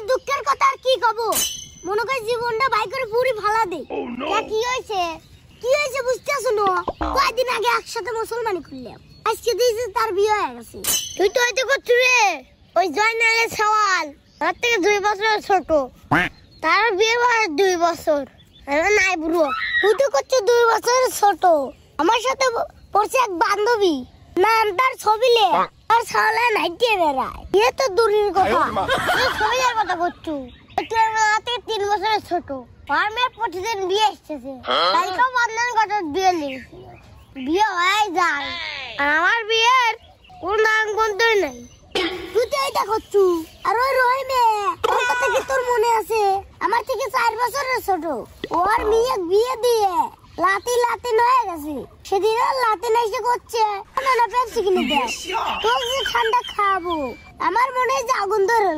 দুঃখের কথা আর কি কব, মনে করে জীবনটা বাই করে পুরি ফালা দে। কি হয়েছে বুঝতেছো না? কয়েকদিন আগে একসাথে মুসলমানি করলাম, আজকে দিয়েছে তার বিয়ে হয়ে গেছে। তুই তো হয়তো করছু রে ওই জয়নালের সওয়াল, তার থেকে 2 বছর ছোট, তার বিয়ে বয়স 2 বছর। নাই বুড়ো, তুই তো করছিস 2 বছরের ছোট। আমার সাথে পড়ছে এক বান্ধবী, নাম তার ছবিলে, আর সালে নাইটিয়ে বেড়ায়। এ তো দূরের কথা, ছবিলের কথা করছু। তুই আমার 3 বছরের ছোট, আর মেয়ের প্রতিদিন বিয়ে এসেছে, তাই তো বন্ধন কথা বিয়ে লেগেছে, বিয়ে হয়ে যায়। আর আমার বিয়ের কোন নাম গন্তই নাই। তুই তো এটা করছু। আর ওই রহিমে, ওর কথা কি তোর মনে আছে? আমার থেকে 4 বছরের ছোট, ওর মেয়ে বিয়ে দিয়ে লাতি হয়ে গেছে। সেদিন আর লাতি নাইসে করছে না পেপসি কিনে দে, তোর যে ঠান্ডা খাবো। আমার মনে হয় যে আগুন ধরে